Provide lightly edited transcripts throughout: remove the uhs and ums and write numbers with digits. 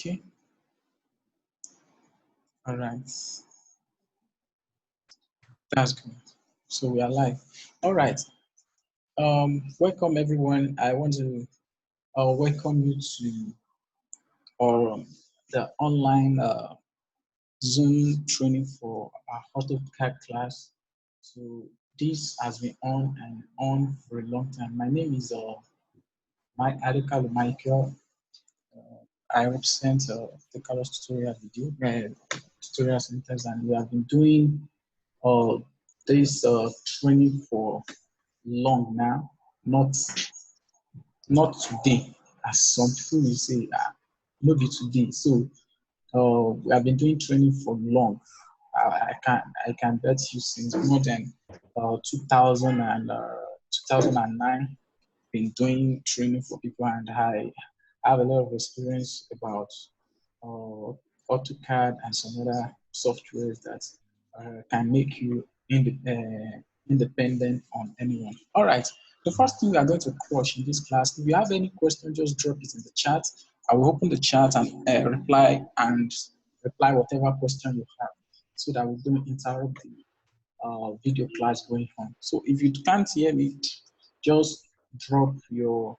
Okay, all right, that's good. So we are live. All right. Welcome everyone. I want to welcome you to the online Zoom training for our AutoCAD class. So this has been on and on for a long time. My name is Autocad Michael. I represent the colors tutorial centers, and we have been doing uh, this training for long now, not today, as some people will say, maybe today. So we have been doing training for long. I can bet you since more than 2000 and 2009, been doing training for people, and I have a lot of experience about AutoCAD and some other softwares that can make you independent on anyone. All right. The first thing we are going to crush in this class, if you have any question, just drop it in the chat. I will open the chat and reply whatever question you have, so that we don't interrupt the video class going on. So if you can't hear me, just drop your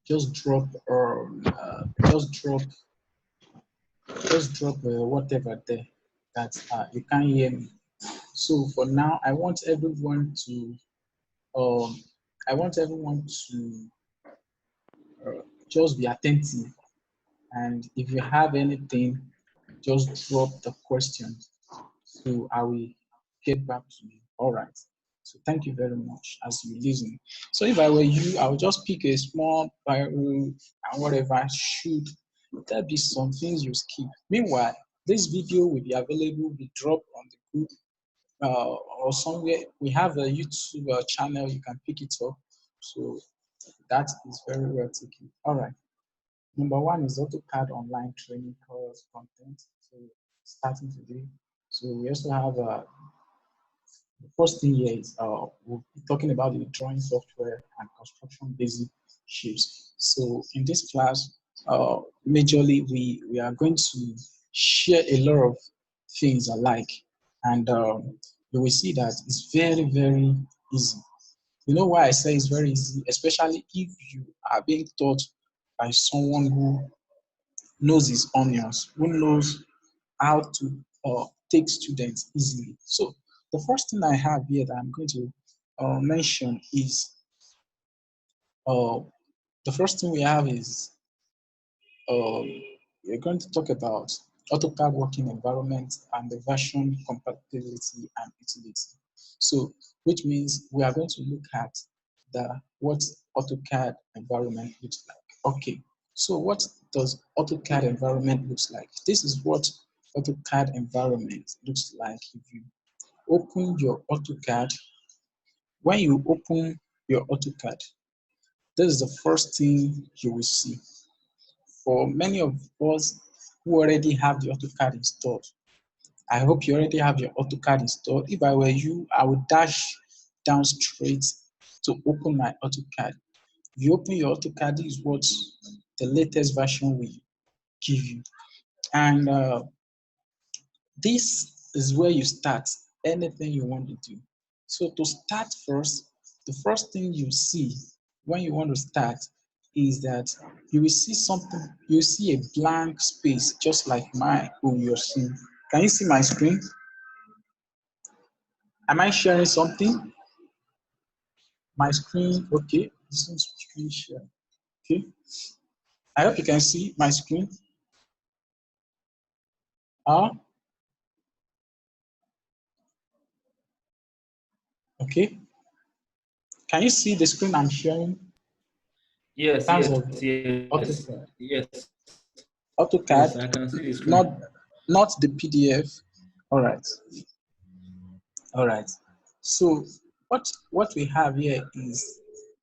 just drop whatever there that you can't hear me. So for now, um, I want everyone to just be attentive, and if you have anything, just drop the question. So I will get back to you. All right. So thank you very much as you listen. So if I were you, I would just pick a small Bible and whatever should there be some things you skip. Meanwhile, this video will be available, be dropped on the group or somewhere. We have a YouTube channel, you can pick it up. So that is very well taken. All right. Number one is AutoCAD online training course content. So starting today. So we also have the first thing here is we'll be talking about the drawing software and construction basic shapes. So in this class, majorly we are going to share a lot of things alike, and you will see that it's very easy. You know why I say it's very easy, especially if you are being taught by someone who knows his onions, who knows how to take students easily. So the first thing I have here that I'm going to mention is uh, the first thing we have is we're going to talk about AutoCAD working environment and the version compatibility and utility. So, which means we are going to look at what AutoCAD environment looks like. Okay, so what does AutoCAD environment looks like? This is what AutoCAD environment looks like if you open your AutoCAD. When you open your AutoCAD, this is the first thing you will see. For many of us who already have the AutoCAD installed, I hope you already have your AutoCAD installed. If I were you, I would dash down straight to open my AutoCAD. If you open your AutoCAD, this is what the latest version will give you. And this is where you start anything you want to do. So to start first, the first thing you see when you want to start is that you will see something, you see a blank space, just like mine who you're seeing. Can you see my screen? Am I sharing something? My screen, okay. This is screen share. Okay. I hope you can see my screen. Okay. Can you see the screen I'm sharing? Yes, In terms yes, of yes, AutoCAD. yes. AutoCAD, Yes, I can see the screen. not the PDF. All right. All right. So what we have here is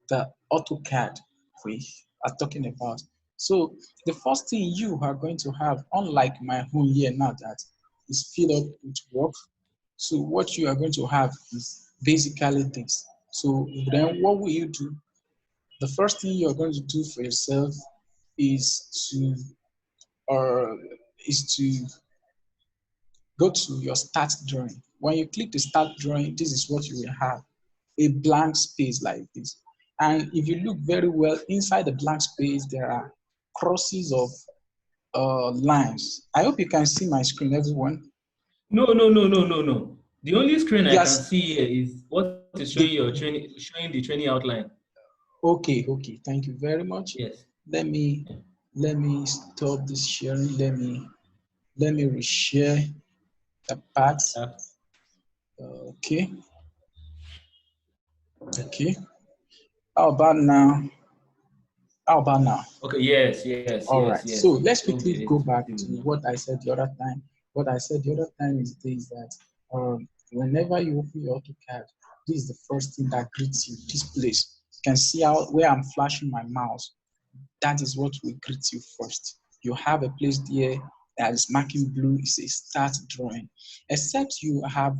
the AutoCAD we are talking about. So the first thing you are going to have, unlike my own here now that is filled up with work. So what you are going to have is basically this. So then what will you do? The first thing you're going to do for yourself is to or is to go to your start drawing. When you click the start drawing, this is what you will have, a blank space like this. And if you look very well inside the blank space, there are crosses of lines. I hope you can see my screen, everyone. No, no, no, no, no, no. The only screen I can Yes, see here is what is showing the, your training, showing the training outline. okay, thank you very much. Yes. Let me let me stop this sharing. Let me reshare the parts. Uh, Okay, okay. How about now? How about now? okay. Yes. Yes. All Yes. right. So Yes. let's We'll quickly be go able to back see to it now. what I said the other time. What I said the other time is this, that whenever you open your AutoCAD, this is the first thing that greets you. This place. You can see how where I'm flashing my mouse. That is what will greet you first. You have a place there that is marking blue. It says start drawing. Except you have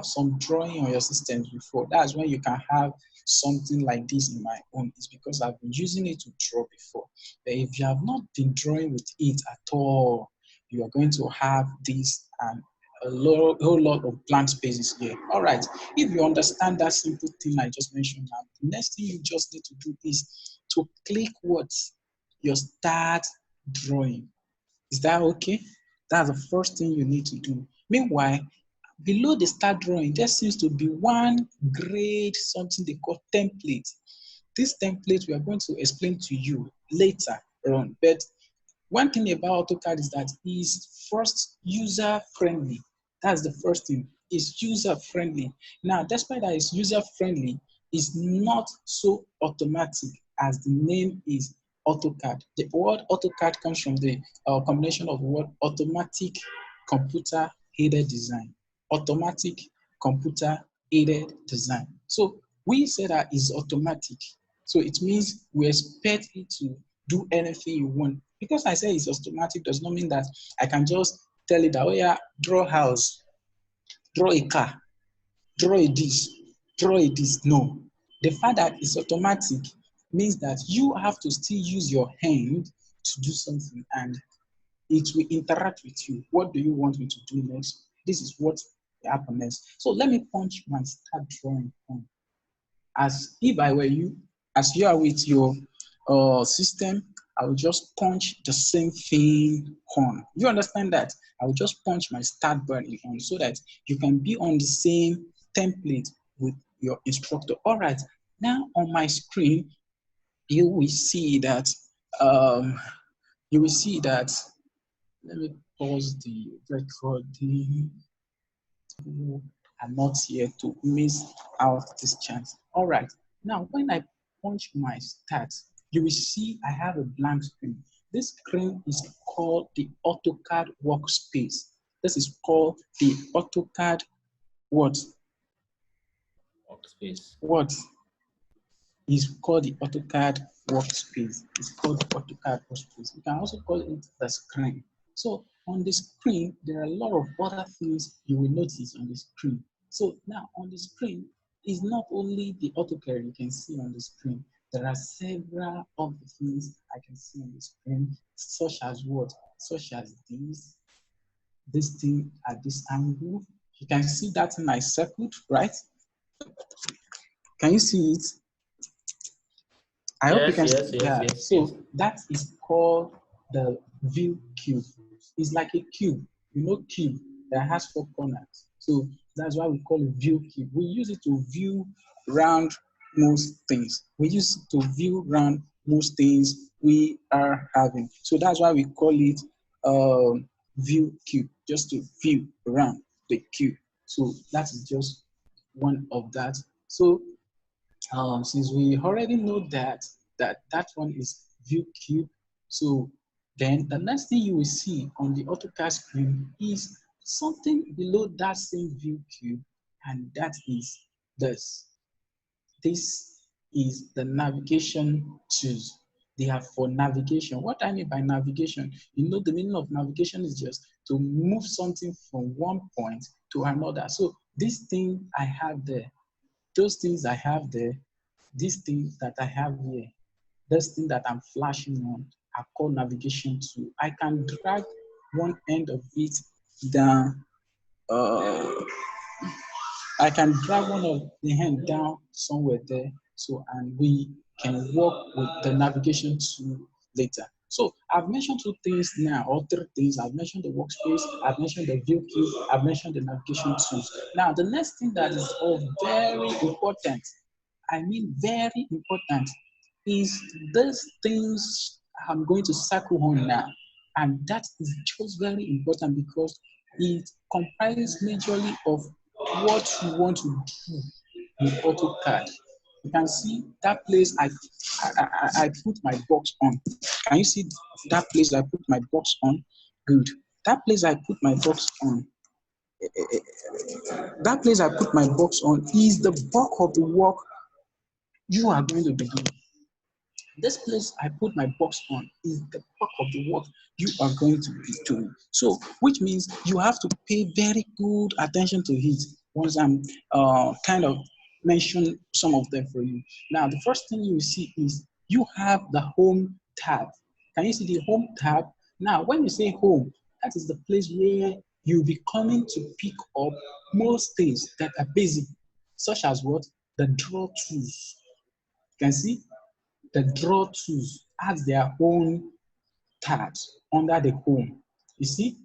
some drawing on your systems before. That's when you can have something like this in my own. It's because I've been using it to draw before. But if you have not been drawing with it at all, you are going to have this and whole lot of blank spaces here. All right. If you understand that simple thing I just mentioned now, the next thing you just need to do is to click what? Your start drawing. Is that okay? That's the first thing you need to do. Meanwhile, below the start drawing, there seems to be one grade, something they call template. This template we are going to explain to you later on. But one thing about AutoCAD is that it's first user friendly. That's the first thing. It's user friendly. Now, despite that it's user friendly, it's not so automatic as the name is AutoCAD. The word AutoCAD comes from the combination of the word automatic computer aided design. Automatic computer aided design. So we say that it's automatic. So it means we expect it to do anything you want. Because I say it's automatic does not mean that I can just tell it that, oh yeah, draw a house, draw a car, draw a this, draw a this. No. The fact that it's automatic means that you have to still use your hand to do something and it will interact with you. What do you want me to do next? This is what will happen next. So let me punch my start drawing on. As if I were you, as you are with your system, I will just punch the same thing on. You understand that? I will just punch my start button on so that you can be on the same template with your instructor. All right, now on my screen, you will see that, um, you will see that, let me pause the recording. Are not here to miss out this chance. All right. Now, when I punch my stats, you will see I have a blank screen. This screen is called the AutoCAD Workspace. This is called the AutoCAD what? Workspace. What is called the AutoCAD Workspace. It's called the AutoCAD Workspace. You can also call it the screen. So on the screen, there are a lot of other things you will notice on the screen. So now on the screen is not only the AutoCAD you can see on the screen. There are several of the things I can see on the screen, such as what? Such as this thing at this angle. You can see that in I circled, right? Can you see it? I hope you Yes. can Yes. see. Yes. Yeah. Yes. Yes. So that is called the view cube. It's like a cube, cube that has four corners. So that's why we call it view cube. We use it to view round most things. We use it to view round most things we are having. So that's why we call it view cube, just to view around the cube. So that is just one of that. So since we already know that one is view cube, so then the next thing you will see on the AutoCAD screen is something below that same view cube, and that is this. This is the navigation tools. They are for navigation. What I mean by navigation, the meaning of navigation is just to move something from one point to another. So this thing I have there, those things I have there, these things that I have here, this thing that I'm flashing on are called navigation tool. I can drag one end of it down. I can drag one of the hand down somewhere there. So, and we can work with the navigation tool later. So I've mentioned two things now, or three things. I've mentioned the workspace, I've mentioned the view key, I've mentioned the navigation tools. Now, the next thing that is of very important, I mean very important, is these things I'm going to circle on now. And that is just very important because it comprises majorly of what you want to do in AutoCAD. You can see that place I put my box on. Can you see that place I put my box on? Good. That place I put my box on. That place I put my box on is the bulk of the work you are going to be doing. This place I put my box on is the bulk of the work you are going to be doing. So, which means you have to pay very good attention to it once I'm kind of mention some of them for you. Now, the first thing you see is you have the home tab. Can you see the home tab? Now, when you say home, that is the place where you'll be coming to pick up most things that are basic, such as what? The draw tools. You can see the draw tools has their own tabs under the home. You see,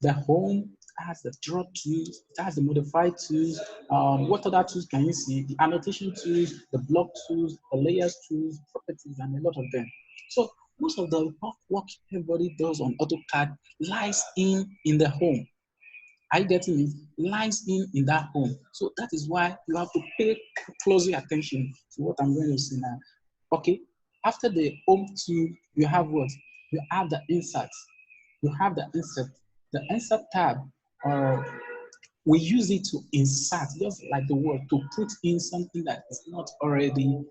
the home has the draw tools, it has the modify tools. What other tools can you see? The annotation tools, the block tools, the layers tools, properties, and a lot of them. So most of the work everybody does on AutoCAD lies in the home. Are you getting it? Lies in that home. So that is why you have to pay closely attention to what I'm going to say now. Okay, after the home tool, you have what? You have the insert. You have the insert. The insert tab, uh, we use it to insert, just like the word, to put in something that is not already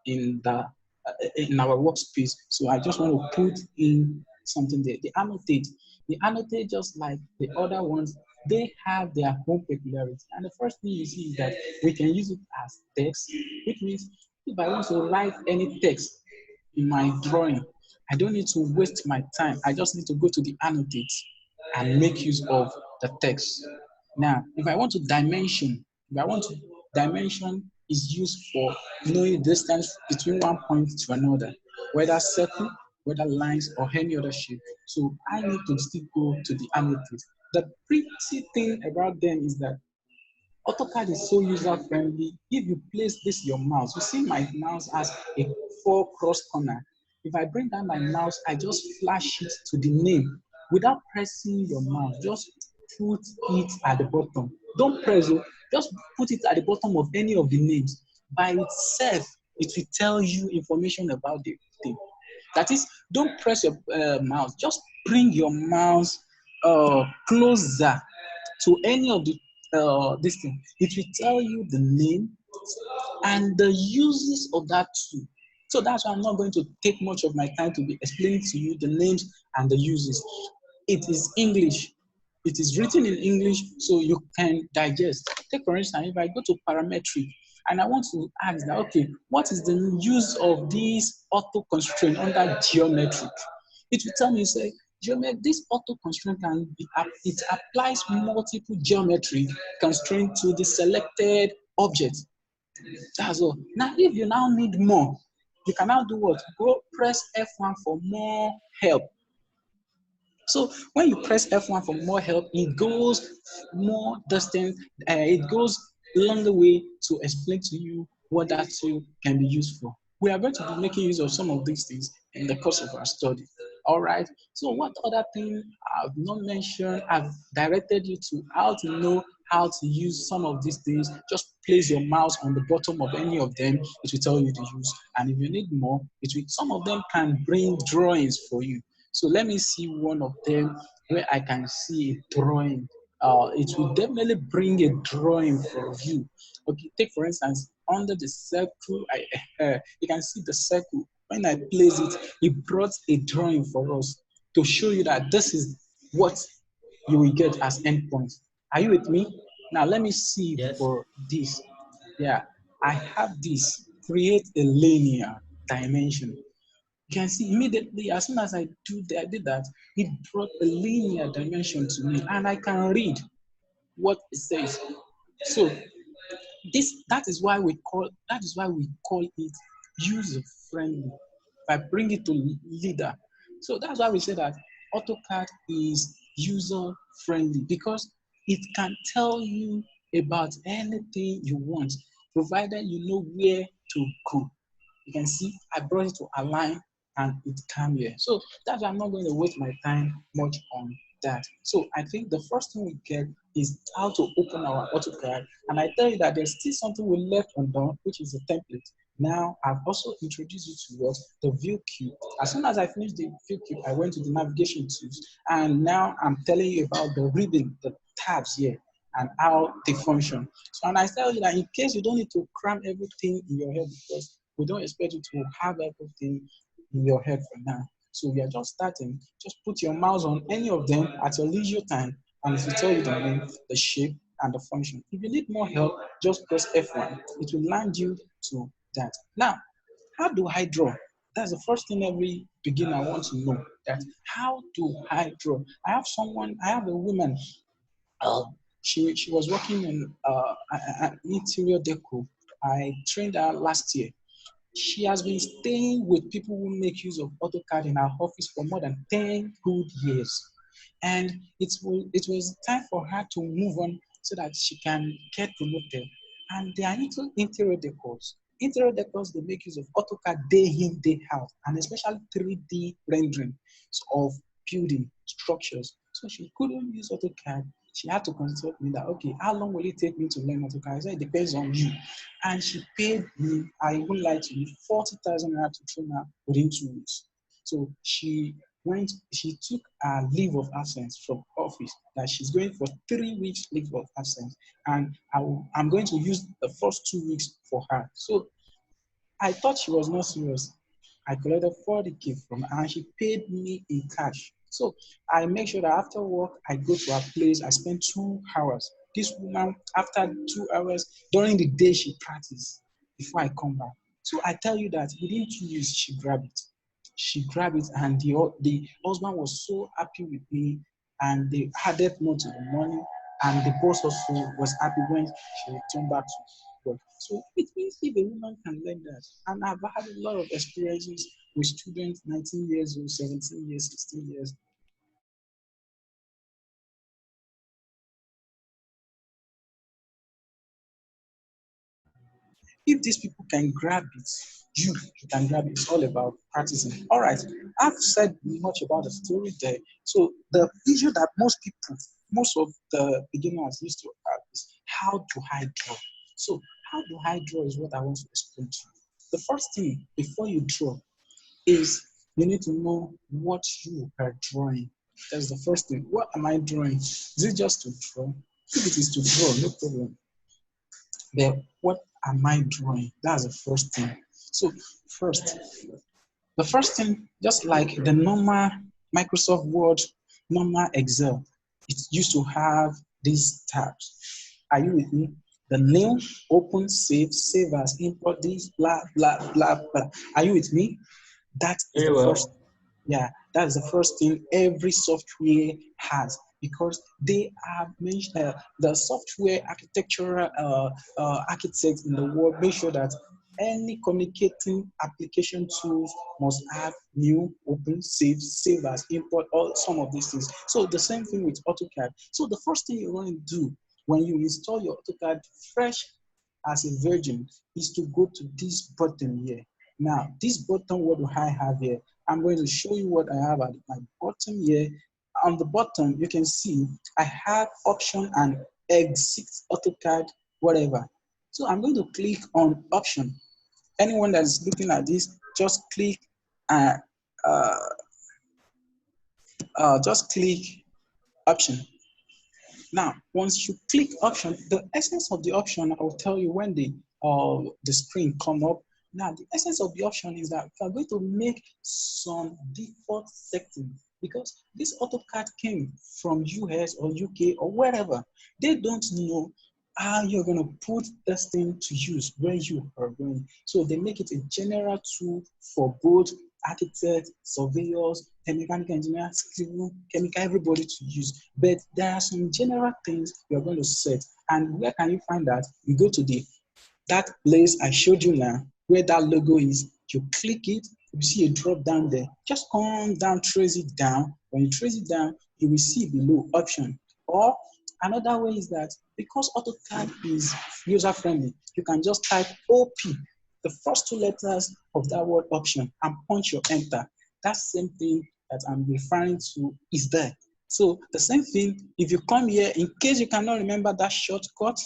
in our workspace. So I just want to put in something there. The annotate, just like the other ones, they have their own peculiarity. And the first thing you see is that we can use it as text, which means if I want to write any text in my drawing, I don't need to waste my time. I just need to go to the annotate and make use of the text. Now, if I want to dimension, dimension is used for knowing distance between one point to another, whether circle, whether lines, or any other shape. So I need to still go to the annotate. The pretty thing about them is that AutoCAD is so user-friendly. If you place this your mouse, you see my mouse has a 4 cross corner. If I bring down my mouse, I just flash it to the name without pressing your mouse. Just put it at the bottom. Don't press it. Just put it at the bottom of any of the names. By itself, it will tell you information about the thing. That is, don't press your mouse. Just bring your mouse closer to any of the this thing. It will tell you the name and the uses of that tool. So that's why I'm not going to take much of my time to be explaining to you the names and the uses. It is English. It is written in English, so you can digest. Take for instance, if I go to parametric and I want to ask that, okay, what is the use of this auto constraint under geometric? It will tell me, say, this auto constraint can be, it applies multiple geometric constraint to the selected object. That's all. Now, if you now need more, you can now do what? Go press F1 for more help. So when you press F1 for more help, it goes more distance, it goes longer way to explain to you what that tool can be used for. We are going to be making use of some of these things in the course of our study. All right. So what other thing I've not mentioned, I've directed you to how to know how to use some of these things. Just place your mouse on the bottom of any of them. It will tell you to use. And if you need more, some of them can bring drawings for you. So let me see one of them where I can see a drawing. It will definitely bring a drawing for you. Okay, take for instance, under the circle, you can see the circle. When I place it, it brought a drawing for us to show you that this is what you will get as endpoints. Are you with me? Now let me see Yes. for this. Yeah, I have this. Create a linear dimension. You can see immediately, as soon as I did that, it brought a linear dimension to me, and I can read what it says. So that is why we call it user friendly. If I bring it to leader, so that's why we say that AutoCAD is user friendly, because it can tell you about anything you want, provided you know where to go. You can see I brought it to align and it came here. So that's why I'm not going to waste my time much on that. So I think the first thing we get is how to open our AutoCAD. And I tell you that there's still something we left undone, which is the template. Now I've also introduced you to what the view cube. As soon as I finished the view cube, I went to the navigation tools, and now I'm telling you about the ribbon, the tabs here, and how they function. So, and I tell you that in case you don't need to cram everything in your head, because we don't expect you to have everything in your head for now. So we are just starting. Just put your mouse on any of them at your leisure time, and it will tell you the name, the shape, and the function. If you need more help, just press F1. It will land you to that. Now, how do I draw? That's the first thing every beginner wants to know. That how do I draw? I have a woman. Uh, she was working in an interior deco. I trained her last year. She has been staying with people who make use of AutoCAD in our office for more than 10 good years. And it was time for her to move on so that she can get promoted. And they are into interior decors. Interior decors, they make use of AutoCAD day in, day out, and especially 3D rendering of building structures. So she couldn't use AutoCAD. She had to consult me that, okay, how long will it take me to learn AutoCAD? I said, it depends on you. And she paid me, I won't lie to you, 40,000 naira to train her within 2 weeks. So she took a leave of absence from office, that she's going for 3 weeks leave of absence. And I'm going to use the first 2 weeks for her. So I thought she was not serious. I collected 40K from her and she paid me in cash. So I make sure that after work, I go to her place. I spend 2 hours. This woman, after 2 hours, during the day, she practiced before I come back. So I tell you that within 2 weeks, she grabbed it. She grabbed it, and the husband was so happy with me, and they added more to the money, and the boss also was happy when she returned back to work. So it means if a woman can learn that, and I've had a lot of experiences with students 19 years old, 17 years, 16 years. If these people can grab it, you can grab it. It's all about practicing. All right, I've said much about the story there. So the issue that most of the beginners used to have is, how do I draw? So how do I draw is what I want to explain to you. The first thing before you draw is you need to know what you are drawing. That's the first thing. What am I drawing? Is it just to draw? If it is to draw, no problem. Then what am I drawing? That's the first thing. So first, the first thing, just like the normal Microsoft Word, normal Excel, it used to have these tabs. Are you with me? The new, open, save as, import this, blah, blah, blah, blah. Are you with me? That is Very the first. well. Yeah, that's the first thing every software has, because they have mentioned the software architectural architects in the world make sure that any communicating application tools must have new, open, save as, import, all some of these things. So the same thing with AutoCAD. So the first thing you want to do when you install your AutoCAD fresh as a virgin is to go to this button here. Now, this button, what do I have here? I'm going to show you what I have at my bottom here. On the bottom, you can see I have option and exit AutoCAD, whatever. So I'm going to click on option. Anyone that's looking at this, uh, uh, just click option. Now, once you click option, the essence of the option, I'll tell you when the screen come up. Now, the essence of the option is that we are going to make some default settings, because this AutoCAD came from US or UK or wherever. They don't know how you're going to put this thing to use where you are going. So they make it a general tool for both architects, surveyors, mechanical engineers, civil, chemical, everybody to use. But there are some general things you're going to set. And where can you find that? You go to that place I showed you now, where that logo is. You click it, you see a drop down there. Just come down, trace it down. When you trace it down, you will see below option. Or another way is that because AutoCAD is user friendly, you can just type OP, the first two letters of that word option, and punch your enter. That same thing that I'm referring to is there. So the same thing, if you come here, in case you cannot remember that shortcut,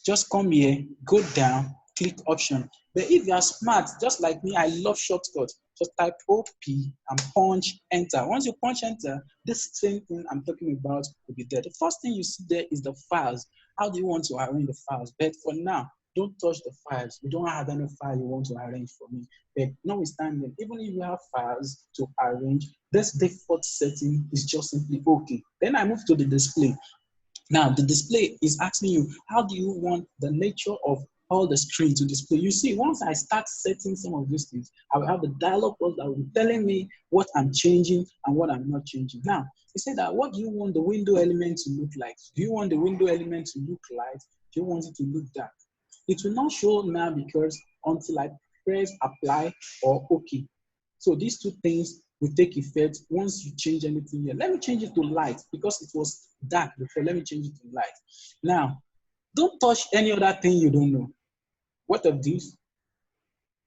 just come here, go down, click option. But if you are smart, just like me, I love shortcuts. Just type OP and punch enter. Once you punch enter, this same thing I'm talking about will be there. The first thing you see there is the files. How do you want to arrange the files? But for now, don't touch the files. You don't have any file you want to arrange for me. But notwithstanding, even if you have files to arrange, this default setting is just simply okay. Then I move to the display. Now, the display is asking you, how do you want the nature of all the screen to display? You see, once I start setting some of these things, I will have the dialog box that will be telling me what I'm changing and what I'm not changing. Now, he said that, what do you want the window element to look like? Do you want the window element to look light? Do you want it to look dark? It will not show now because until I press apply or OK. So these two things will take effect once you change anything here. Let me change it to light because it was dark before. Let me change it to light. Now, don't touch any other thing you don't know. What of this?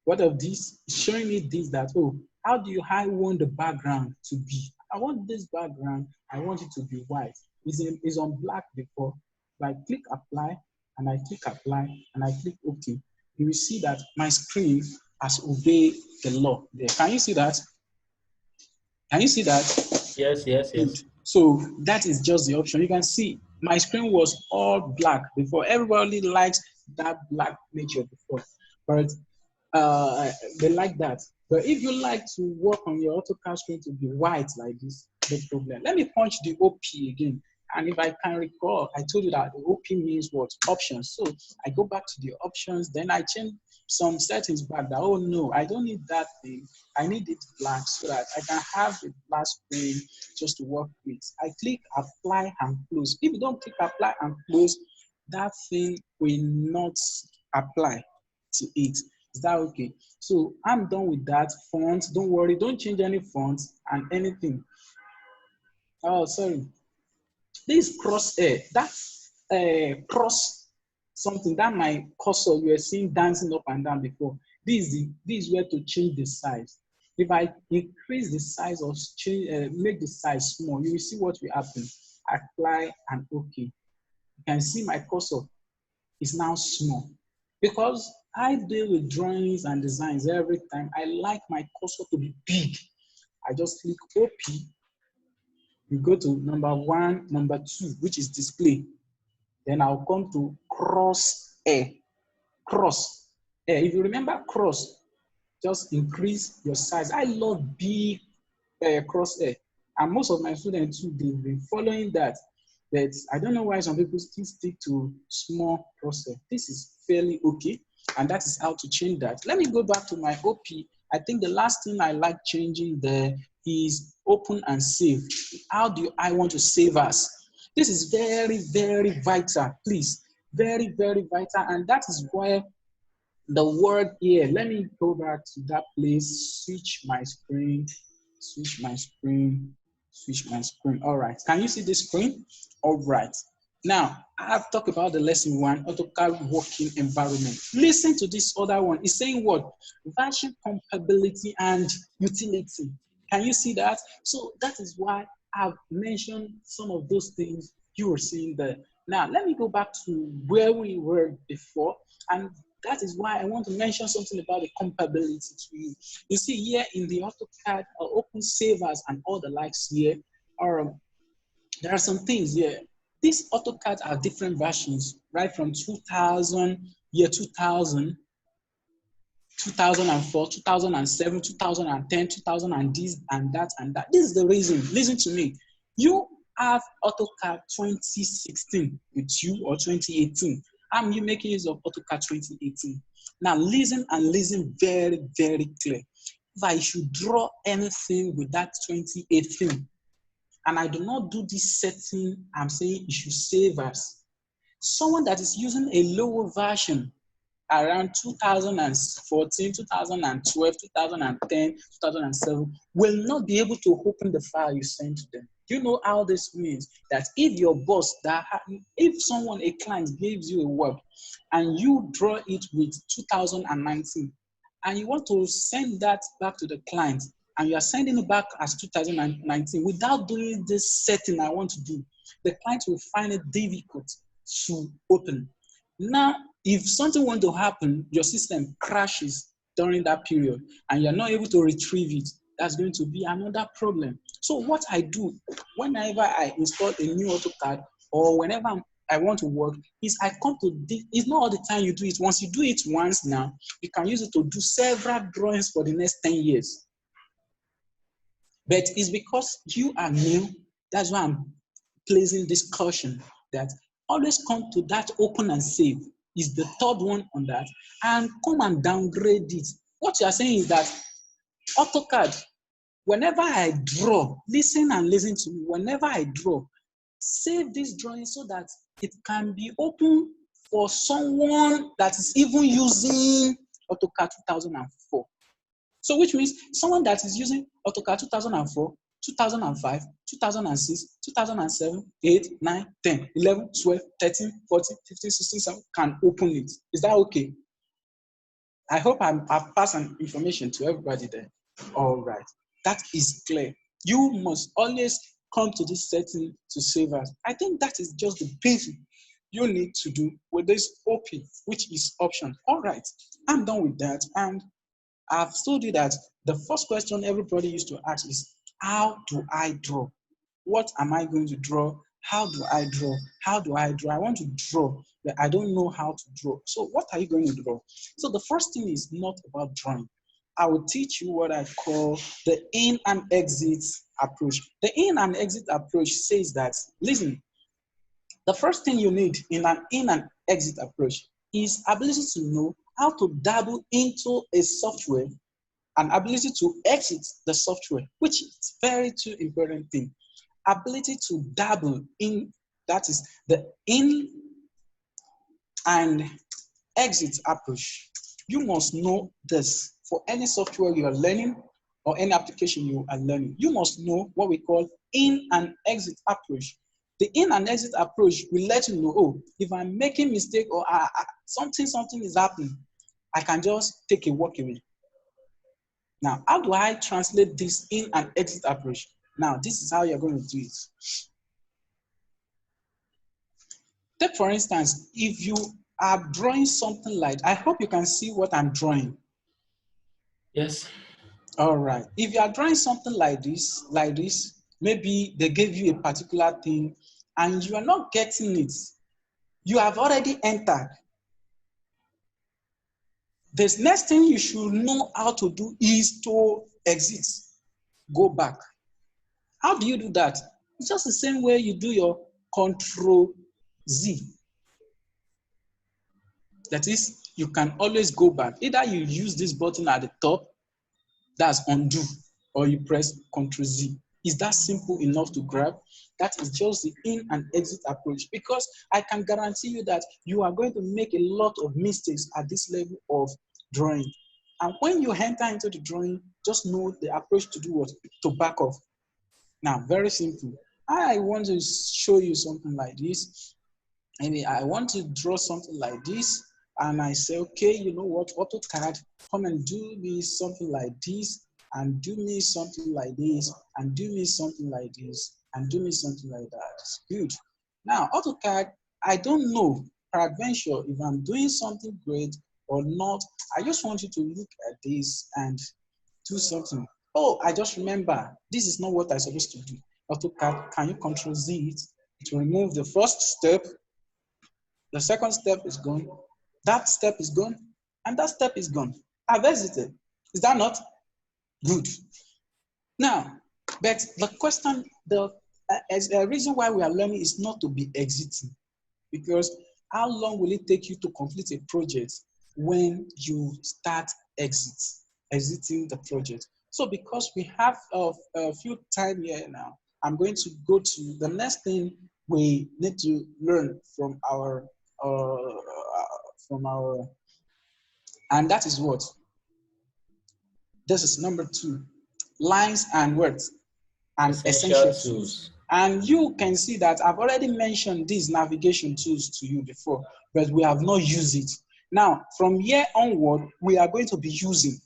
What of this? It's showing me this, that, oh, how do I want the background to be? I want this background, I want it to be white. It's on black before. If I click apply and I click apply and I click OK, you will see that my screen has obeyed the law there. Can you see that? Can you see that? Yes, yes, Good. yes. So that is just the option. You can see my screen was all black before. Everybody likes that black nature before, but they like that. But if you like to work on your AutoCAD screen to be white like this, no problem. Let me punch the OP again. And if I can recall, I told you that the OP means what? Options. So I go back to the options, then I change some settings back that, oh no, I don't need that thing. I need it black so that I can have the black screen just to work with. I click apply and close. If you don't click apply and close, that thing will not apply to it. Is that okay? So I'm done with that font. Don't worry, don't change any font and anything. Oh, sorry. This crosshair, that's cross something that my cursor you were seeing dancing up and down before. This is where to change the size. If I increase the size or change, make the size small, you will see what will happen. Apply and OK. You can see my cursor is now small. Because I deal with drawings and designs every time, I like my cursor to be big. I just click OP. You go to number 1, number 2, which is display. Then I'll come to cross hair. Cross hair. If you remember cross, just increase your size. I love big cross hair. And most of my students too, they've been following that. But I don't know why some people still stick to small crosshair. This is fairly okay, and that is how to change that. Let me go back to my OP. I think the last thing I like changing there is open and save. How do I want to save as? This is very, very vital, please. Very, very vital, and that is why the word here, let me go back to that place, switch my screen, switch my screen, switch my screen. All right, can you see the screen? All right. Now, I've talked about the lesson 1, AutoCAD Working Environment. Listen to this other one. It's saying what? Version compatibility and utility. Can you see that? So that is why I've mentioned some of those things you were seeing there. Now, let me go back to where we were before, and that is why I want to mention something about the compatibility to you. You see here in the AutoCAD Open Savers and all the likes here, there are some things here. These AutoCAD are different versions, right from 2000, year 2000, 2004, 2007, 2010, 2000, and this and that and that. This is the reason. Listen to me. You have AutoCAD 2016 with you or 2018. I'm you making use of AutoCAD 2018. Now listen and listen very, very clear. if I should draw anything with that 2018, and I do not do this setting, I'm saying you should save as. Someone that is using a lower version around 2014, 2012, 2010, 2007 will not be able to open the file you send to them. Do you know how this means? That if your boss, if someone, a client gives you a work and you draw it with 2019 and you want to send that back to the client and you are sending it back as 2019 without doing this setting I want to do, the client will find it difficult to open. Now, if something wants to happen, your system crashes during that period and you're not able to retrieve it, that's going to be another problem. So what I do whenever I install a new AutoCAD or whenever I want to work is I come to this. It's not all the time you do it. Once you do it once now, you can use it to do several drawings for the next 10 years. But it's because you are new, that's why I'm placing this caution that always come to that open and save is the third one on that, and come and downgrade it. What you are saying is that AutoCAD, whenever I draw, listen and listen to me, whenever I draw, save this drawing so that it can be open for someone that is even using AutoCAD 2004. So which means someone that is using AutoCAD 2004, 2005, 2006, 2007, 8, 9, 10, 11, 12, 13, 14, 15, 16, 17 can open it. Is that okay? I hope I've passed an information to everybody there. All right. That is clear. You must always come to this setting to save us. I think that is just the basic you need to do with this OP, which is option. All right. I'm done with that. And I've told you that the first question everybody used to ask is, how do I draw? What am I going to draw? How do I draw? How do I draw? I want to draw, but I don't know how to draw. So what are you going to draw? So the first thing is not about drawing. I will teach you what I call the in and exit approach. The in and exit approach says that, listen, the first thing you need in an in and exit approach is ability to know how to dabble into a software and ability to exit the software, which is very two important thing. Ability to dabble in, that is the in and exit approach. You must know this for any software you are learning or any application you are learning. You must know what we call in and exit approach. The in and exit approach will let you know, oh, if I'm making mistake or something is happening, I can just take a walk away. Now, how do I translate this in and exit approach? Now, this is how you're going to do it. Take, for instance, if you are drawing something like, I hope you can see what I'm drawing. Yes. All right. If you are drawing something like this, maybe they gave you a particular thing and you are not getting it. You have already entered. The next thing you should know how to do is to exit, go back. How do you do that? It's just the same way you do your Control Z. That is, you can always go back. Either you use this button at the top, that's undo, or you press Control Z. Is that simple enough to grab? That is just the in and exit approach, because I can guarantee you that you are going to make a lot of mistakes at this level of drawing. And when you enter into the drawing, just know the approach to do what? To back off. Now, very simple. I want to show you something like this. Maybe I want to draw something like this, and I say, okay, you know what, AutoCAD, come and do me something like this, and do me something like this, and do me something like this, and do me something like that. Good. Now, AutoCAD, I don't know, peradventure, if I'm doing something great or not. I just want you to look at this and do something. Oh, I just remember, this is not what I'm supposed to do. AutoCAD, can you Control Z it? It will remove the first step. The second step is gone. That step is gone. And that step is gone. I've exited. Is that not good? Now, but the question, the reason why we are learning is not to be exiting. Because how long will it take you to complete a project when you start exit? exiting the project. So because we have a few time here now, I'm going to go to the next thing we need to learn uh, from our, and that is what? This is number 2, lines and words and Essential essential tools. tools. And you can see that I've already mentioned these navigation tools to you before, but we have not used it. Now, from here onward, we are going to be using.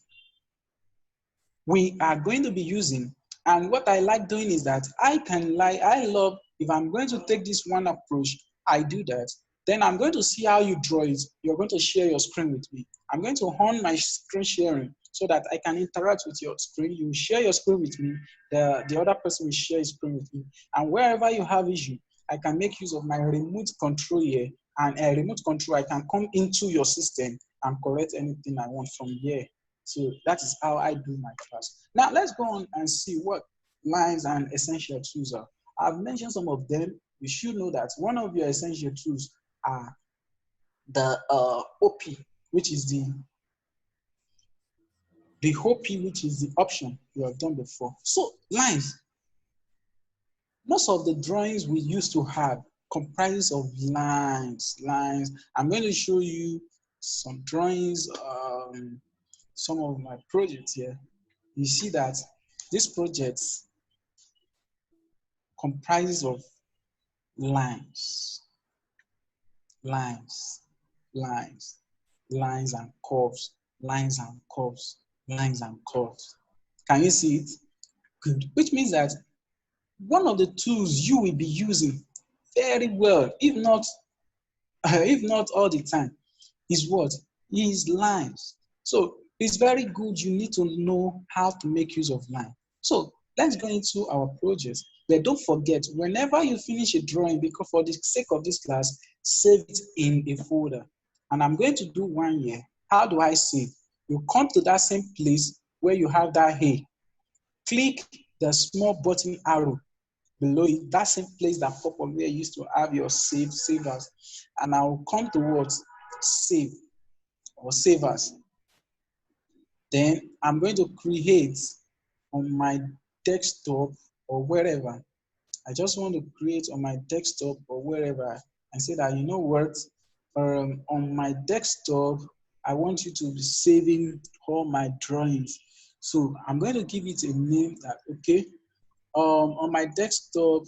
And what I like doing is that I love, if I'm going to take this one approach, I do that. Then I'm going to see how you draw it. You're going to share your screen with me. I'm going to on my screen sharing so that I can interact with your screen. You share your screen with me. The other person will share his screen with me. And wherever you have issue, I can make use of my remote control here. And a remote control, I can come into your system and correct anything I want from here. So that is how I do my class. Now let's go on and see what lines and essential tools are. I've mentioned some of them. You should know that one of your essential tools are the OP, which is the OP, which is the option you have done before. So lines, most of the drawings we used to have comprises of lines. I'm going to show you some drawings, some of my projects here. You see that this project comprises of lines, lines, lines, lines and curves, lines and curves, lines and curves. Can you see it? Good. Which means that one of the tools you will be using very well, if not all the time, is what? Is lines. So it's very good. You need to know how to make use of line. So let's go into our project. But don't forget, whenever you finish a drawing, because for the sake of this class, save it in a folder. And I'm going to do one here. How do I save? You come to that same place where you have that A. Click the small button arrow below it, that same place that pop up where you used to have your save as. And I'll come to what? Save or save as. Then I'm going to create on my desktop or wherever. I just want to create on my desktop or wherever and say that, you know what, on my desktop, I want you to be saving all my drawings. So I'm going to give it a name that, okay, on my desktop,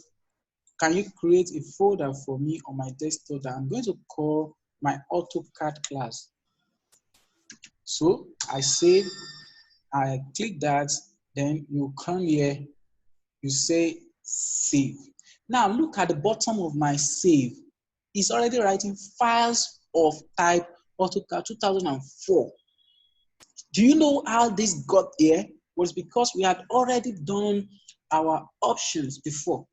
can you create a folder for me on my desktop that I'm going to call my AutoCAD class? So I save, I click that, then you come here, you say save. Now look at the bottom of my save. It's already writing files of type AutoCAD 2004. Do you know how this got there? Was because we had already done our options before.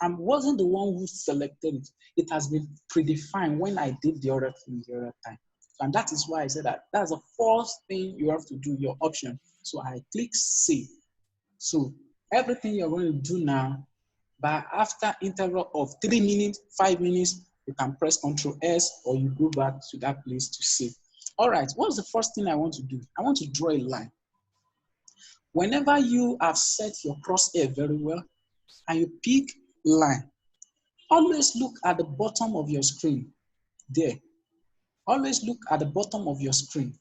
I wasn't the one who selected it. It has been predefined when I did the other thing the other time. And that is why I said that that's the first thing you have to do, your option. So I click save. So everything you're going to do now, by after interval of 3 minutes, 5 minutes, you can press Ctrl S or you go back to that place to save. All right, what's the first thing I want to do? I want to draw a line. Whenever you have set your crosshair very well and you pick line, always look at the bottom of your screen there. Always look at the bottom of your screen.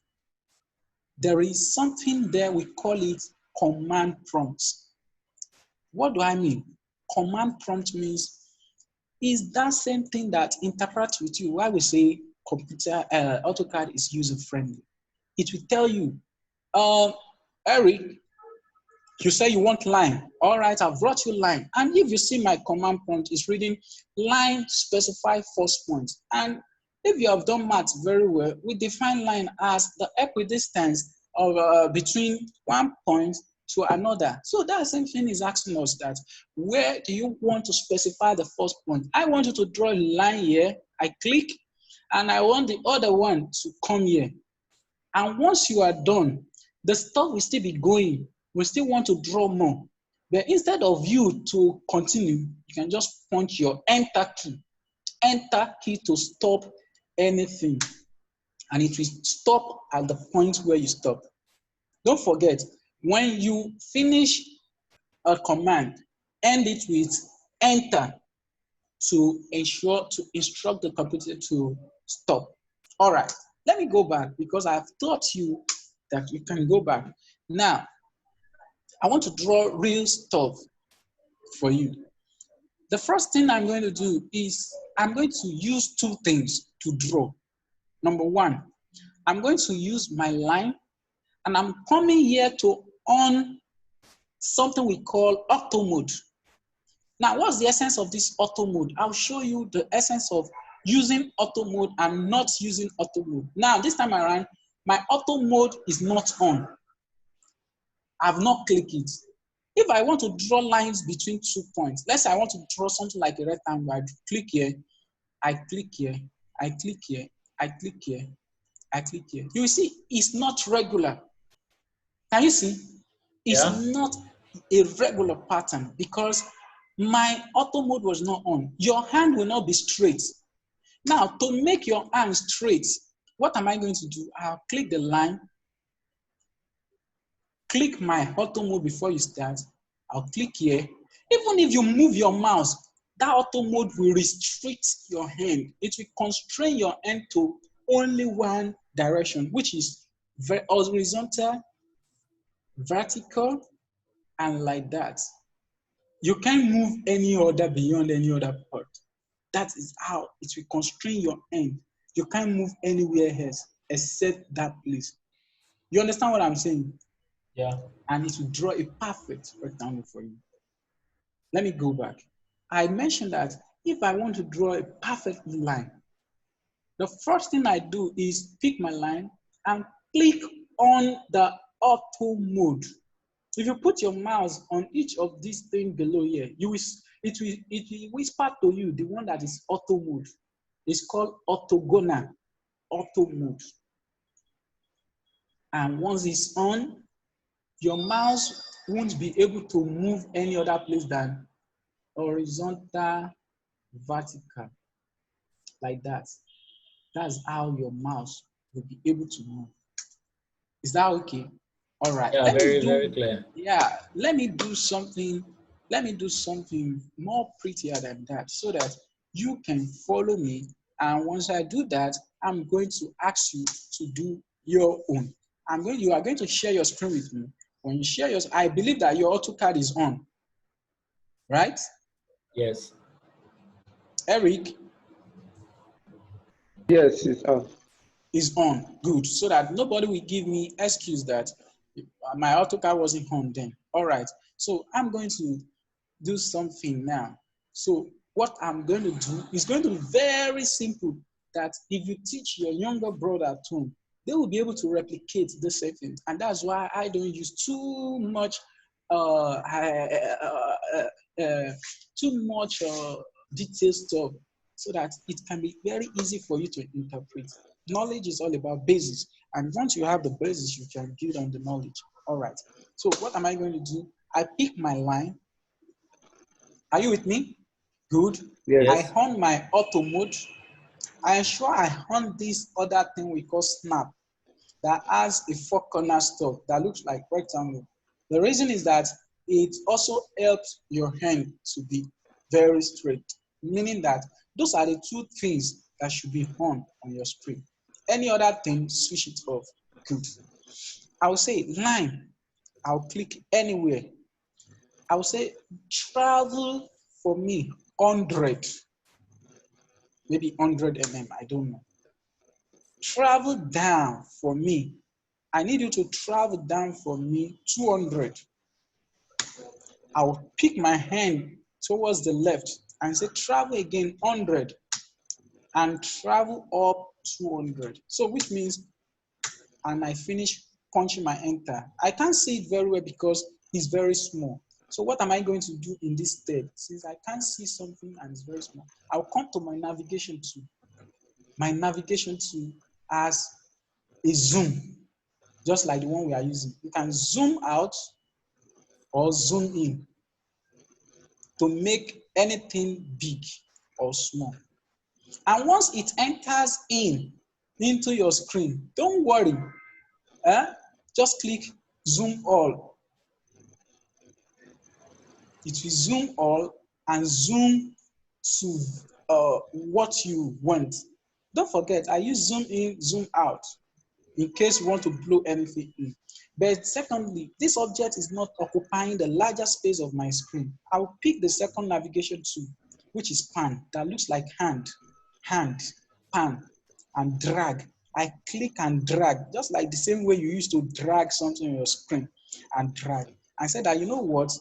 There is something there, we call it command prompts. What do I mean? Command prompt means is that same thing that interacts with you. Why we say computer AutoCAD is user friendly. It will tell you, Eric, you say you want line. All right, I've brought you line. And if you see my command prompt, it's reading line specify first point. And if you have done math very well, we define line as the equidistance of between one point to another. So that same thing is asking us that, where do you want to specify the first point? I want you to draw a line here. I click, and I want the other one to come here. And once you are done, the stuff will still be going. We still want to draw more. But instead of you to continue, you can just punch your enter key to stop anything. And it will stop at the point where you stop. Don't forget, when you finish a command, end it with enter to instruct the computer to stop. All right, let me go back because I've taught you that you can go back. Now, I want to draw real stuff for you. The first thing I'm going to do is I'm going to use two things to draw. Number one, I'm going to use my line, and I'm coming here to on something we call auto mode. Now, what's the essence of this auto mode? I'll show you the essence of using auto mode and not using auto mode. Now, this time around, my auto mode is not on. I've not clicked it. If I want to draw lines between 2 points, let's say I want to draw something like a rectangle, I click here, I click here, I click here, I click here, I click here. You will see it's not regular. Can you see? It's Yeah. not a regular pattern because my auto mode was not on. Your hand will not be straight. Now, to make your hand straight, what am I going to do? I'll click the line, click my auto mode before you start. I'll click here. Even if you move your mouse, that auto mode will restrict your hand. It will constrain your hand to only one direction, which is horizontal, vertical, and like that. You can't move any other beyond any other part. That is how it will constrain your hand. You can't move anywhere else except that place. You understand what I'm saying? Yeah. And it will draw a perfect rectangle for you. Let me go back. I mentioned that if I want to draw a perfect line, the first thing I do is pick my line and click on the auto mode. If you put your mouse on each of these things below here, it will whisper to you the one that is auto mode. It's called orthogonal auto mode. And once it's on, your mouse won't be able to move any other place than horizontal, vertical, like that. That's how your mouse will be able to move. Is that okay? All right. Yeah, very, very clear. Let me do something. Let me do something more prettier than that so that you can follow me. And once I do that, I'm going to ask you to do your own. You are going to share your screen with me. When you share yours, I believe that your AutoCAD is on, right? Yes. Eric Yes, it's on. is on. Good. So that nobody will give me excuse that my AutoCAD wasn't on then. All right. So I'm going to do something now. So what I'm going to do is going to be very simple that if you teach your younger brother at home, they will be able to replicate the same thing. And that's why I don't use too much detailed stuff so that it can be very easy for you to interpret. Knowledge is all about basis. And once you have the basis, you can build on the knowledge. All right. So what am I going to do? I pick my line. Are you with me? Good. Yes. I Yes. on my auto mode. I ensure I on this other thing we call snap that has a four corner stuff that looks like rectangle. The reason is that it also helps your hand to be very straight, meaning that those are the two things that should be on your screen. Any other thing, switch it off. Good. I'll say line. I'll click anywhere. I'll say travel for me 100, maybe 100 mm, I don't know. Travel down for me. I need you to travel down for me 200. I'll pick my hand towards the left and say travel again 100 and travel up 200. So which means, and I finish punching my enter. I can't see it very well because it's very small. So what am I going to do in this step? Since I can't see something and it's very small, I'll come to my navigation tool. My navigation tool has a zoom, just like the one we are using. You can zoom out or zoom in to make anything big or small. And once it enters into your screen, don't worry. Just click zoom all. It will zoom all and zoom to what you want. Don't forget, I use zoom in, zoom out in case you want to blow anything in. But secondly, this object is not occupying the larger space of my screen. I'll pick the second navigation tool, which is pan, that looks like hand, pan, and drag. I click and drag, just like the same way you used to drag something on your screen and drag. I said that, you know what?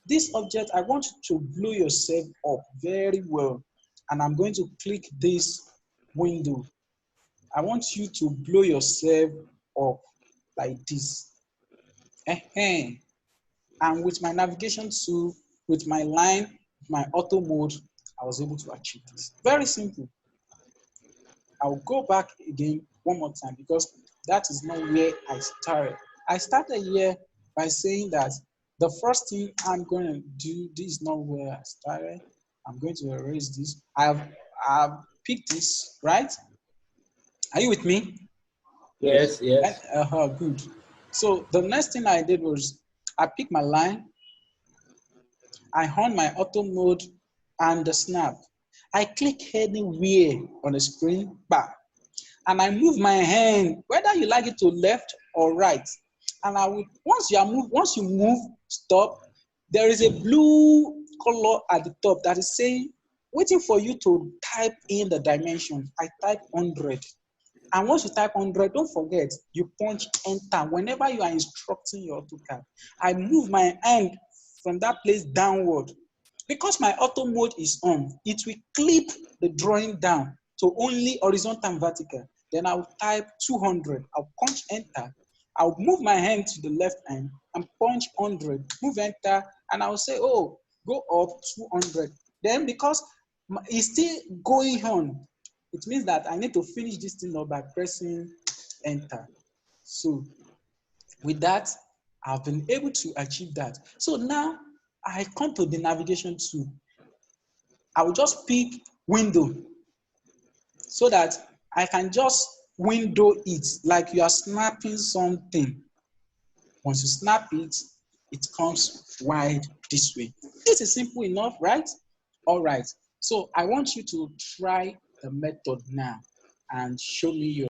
This object, I want you to blow yourself up very well. And I'm going to click this window. I want you to blow yourself up like this. And with my navigation tool, with my line, my auto mode, I was able to achieve this. Very simple. I'll go back again one more time because that is not where I started. I started here by saying that the first thing I'm going to do, this is not where I started. I'm going to erase this. I've picked this, right? Are you with me? Yes, And, yes. good. So the next thing I did was I picked my line, I on my auto mode and the snap. I click anywhere on the screen, back, and I move my hand, whether you like it to left or right. And I will once you move, stop. There is a blue color at the top that is saying, waiting for you to type in the dimension. I type 100. And once you type 100, don't forget, you punch enter whenever you are instructing your AutoCAD. I move my hand from that place downward. Because my auto mode is on, it will clip the drawing down to only horizontal and vertical. Then I'll type 200. I'll punch enter. I'll move my hand to the left hand and punch 100. Move enter, and I'll say, oh, go up 200. Then because it's still going on, it means that I need to finish this thing up by pressing enter. So with that, I've been able to achieve that. So now I come to the navigation tool. I will just pick window so that I can just window it like you are snapping something. Once you snap it, it comes wide this way. This is simple enough, right? All right. So I want you to try the method now and show me your